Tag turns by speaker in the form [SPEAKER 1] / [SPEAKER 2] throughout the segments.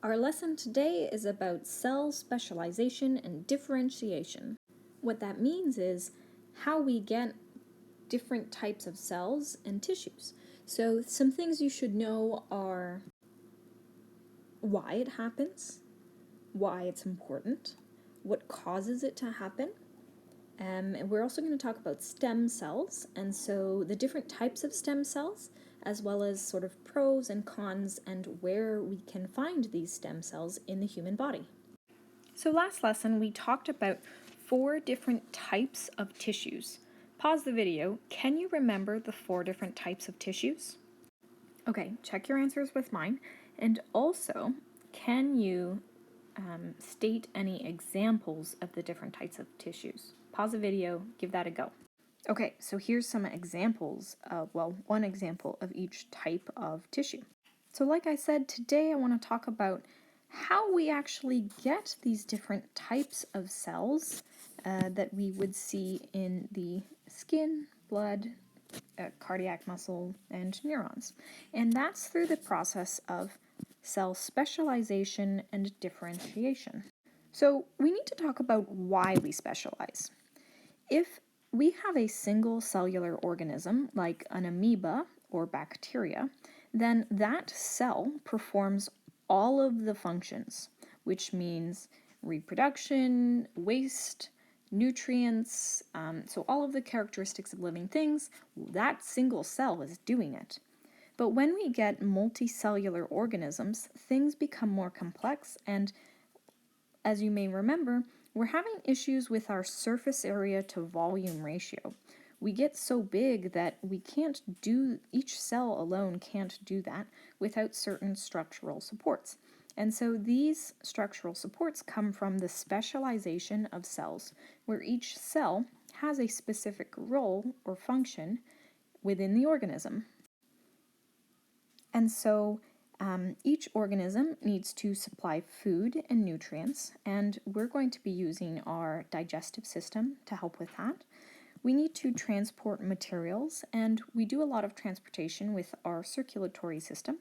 [SPEAKER 1] Our lesson today is about cell specialization and differentiation. What that means is how we get different types of cells and tissues. So some things you should know are why it happens, why it's important, what causes it to happen. And we're also going to talk about stem cells, and so the different types of stem cells, as well as sort of pros and cons and where we can find these stem cells in the human body. So last lesson we talked about 4 different types of tissues. Pause the video. Can you remember the 4 different types of tissues? Okay, check your answers with mine. And also, can you state any examples of the different types of tissues? Pause the video, give that a go. Okay, so here's some examples of, one example of each type of tissue. So like I said, today I want to talk about how we actually get these different types of cells that we would see in the skin, blood, cardiac muscle, and neurons. And that's through the process of cell specialization and differentiation. So we need to talk about why we specialize. If we have a single cellular organism, like an amoeba or bacteria, then that cell performs all of the functions, which means reproduction, waste, nutrients, so all of the characteristics of living things, that single cell is doing it. But when we get multicellular organisms, things become more complex, and as you may remember, we're having issues with our surface area to volume ratio. We get so big that each cell alone can't do that without certain structural supports. And so these structural supports come from the specialization of cells, where each cell has a specific role or function within the organism. And so each organism needs to supply food and nutrients, and we're going to be using our digestive system to help with that. We need to transport materials, and we do a lot of transportation with our circulatory system.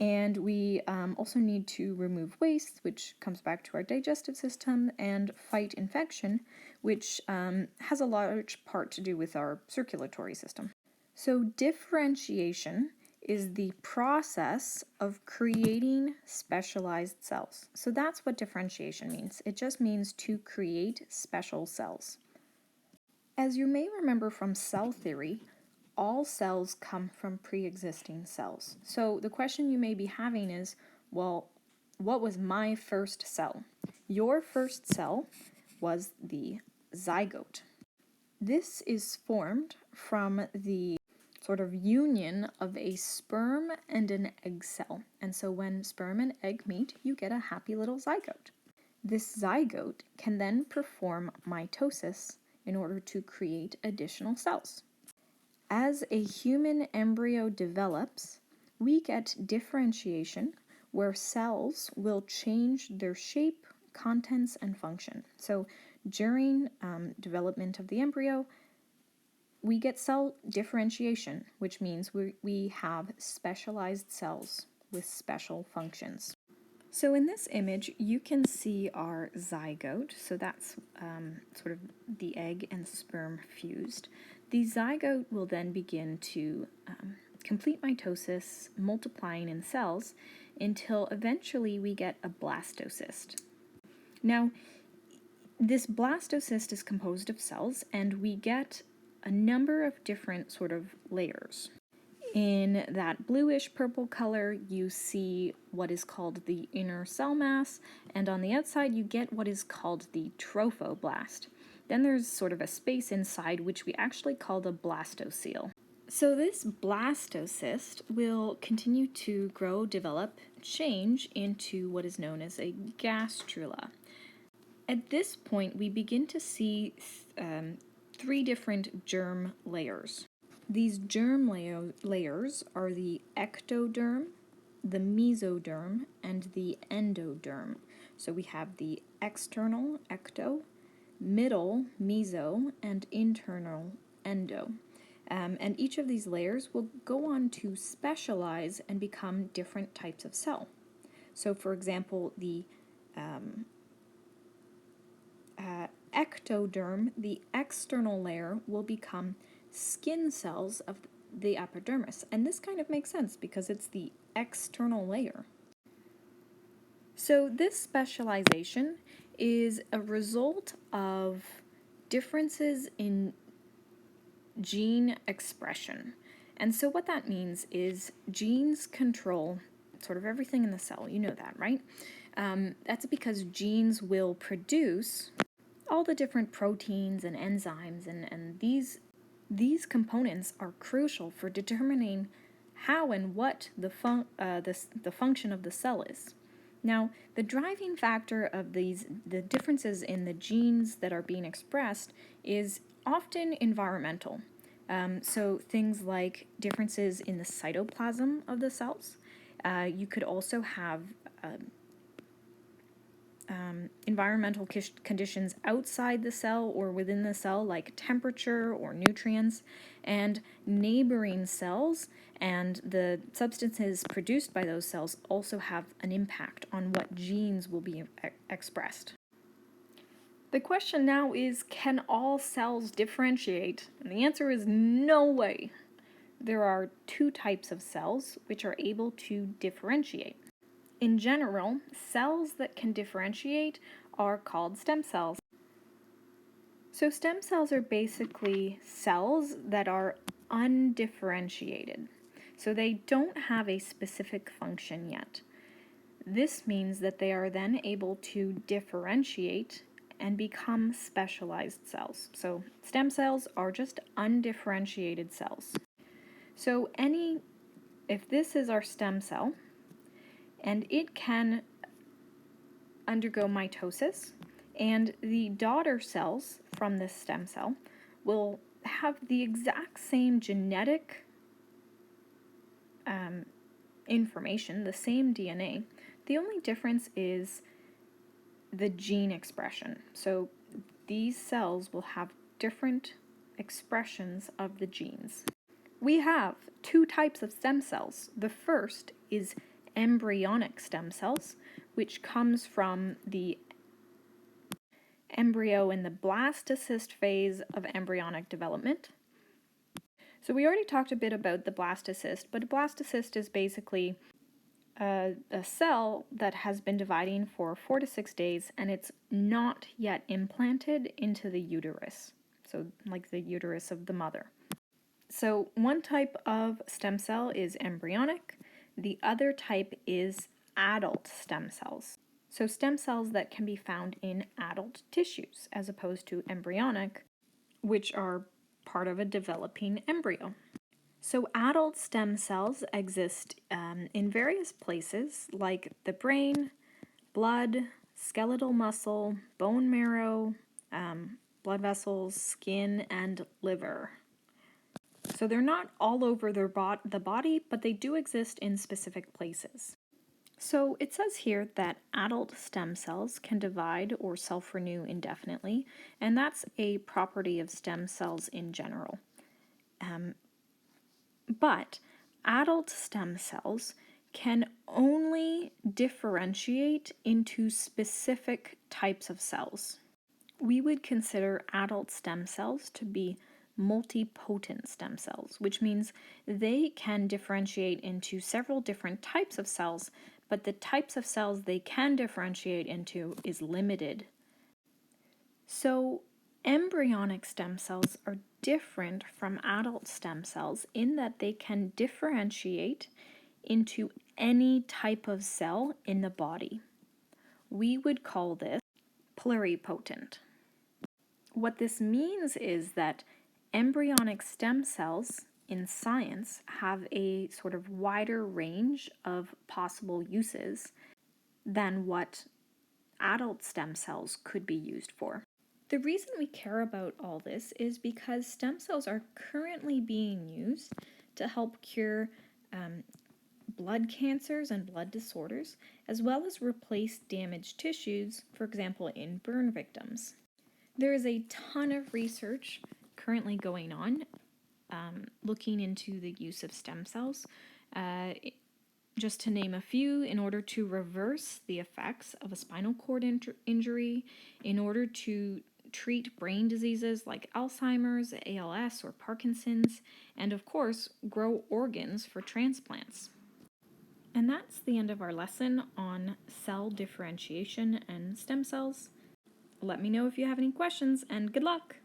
[SPEAKER 1] And we also need to remove waste, which comes back to our digestive system, and fight infection, which has a large part to do with our circulatory system. So differentiation is the process of creating specialized cells. So that's what differentiation means. It just means to create special cells. As you may remember from cell theory, all cells come from pre-existing cells. So the question you may be having is, well, what was my first cell? Your first cell was the zygote. This is formed from the sort of union of a sperm and an egg cell. And so when sperm and egg meet, you get a happy little zygote. This zygote can then perform mitosis in order to create additional cells. As a human embryo develops, we get differentiation where cells will change their shape, contents, and function. So during development of the embryo, we get cell differentiation, which means we have specialized cells with special functions. So in this image, you can see our zygote. So that's sort of the egg and sperm fused. The zygote will then begin to complete mitosis, multiplying in cells, until eventually we get a blastocyst. Now, this blastocyst is composed of cells, and we get a number of different sort of layers. In that bluish purple color, you see what is called the inner cell mass, and on the outside you get what is called the trophoblast. Then there's sort of a space inside which we actually call the blastocele. So this blastocyst will continue to grow, develop, change into what is known as a gastrula. At this point, we begin to see 3 different germ layers. These germ layers are the ectoderm, the mesoderm, and the endoderm. So we have the external, ecto, middle, meso, and internal, endo. And each of these layers will go on to specialize and become different types of cell. So, for example, the ectoderm, the external layer, will become skin cells of the epidermis. And this kind of makes sense because it's the external layer. So this specialization is a result of differences in gene expression. And so what that means is genes control sort of everything in the cell. You know that, right? That's because genes will produce all the different proteins and enzymes, and these components are crucial for determining how and what the function of the cell is. Now, the driving factor of the differences in the genes that are being expressed is often environmental. So things like differences in the cytoplasm of the cells. You could also have environmental conditions outside the cell or within the cell, like temperature or nutrients, and neighboring cells and the substances produced by those cells also have an impact on what genes will be expressed. The question now is, can all cells differentiate? And the answer is no way. There are two types of cells which are able to differentiate. In general, cells that can differentiate are called stem cells. So stem cells are basically cells that are undifferentiated. So they don't have a specific function yet. This means that they are then able to differentiate and become specialized cells. So stem cells are just undifferentiated cells. So if this is our stem cell, and it can undergo mitosis, and the daughter cells from this stem cell will have the exact same genetic information, the same DNA. The only difference is the gene expression. So these cells will have different expressions of the genes. We have two types of stem cells. The first is embryonic stem cells, which comes from the embryo in the blastocyst phase of embryonic development. So we already talked a bit about the blastocyst, but a blastocyst is basically a cell that has been dividing for 4 to 6 days and it's not yet implanted into the uterus, so like the uterus of the mother. So one type of stem cell is embryonic. The other type is adult stem cells. So stem cells that can be found in adult tissues as opposed to embryonic, which are part of a developing embryo. So adult stem cells exist in various places like the brain, blood, skeletal muscle, bone marrow, blood vessels, skin, and liver. So they're not all over the body, but they do exist in specific places. So it says here that adult stem cells can divide or self-renew indefinitely, and that's a property of stem cells in general. But adult stem cells can only differentiate into specific types of cells. We would consider adult stem cells to be multipotent stem cells, which means they can differentiate into several different types of cells, but the types of cells they can differentiate into is limited. So embryonic stem cells are different from adult stem cells in that they can differentiate into any type of cell in the body. We would call this pluripotent. What this means is that embryonic stem cells in science have a sort of wider range of possible uses than what adult stem cells could be used for. The reason we care about all this is because stem cells are currently being used to help cure blood cancers and blood disorders, as well as replace damaged tissues, for example, in burn victims. There is a ton of research currently going on looking into the use of stem cells. just to name a few, in order to reverse the effects of a spinal cord injury, in order to treat brain diseases like Alzheimer's, ALS, or Parkinson's, and of course, grow organs for transplants. And that's the end of our lesson on cell differentiation and stem cells. Let me know if you have any questions, and good luck!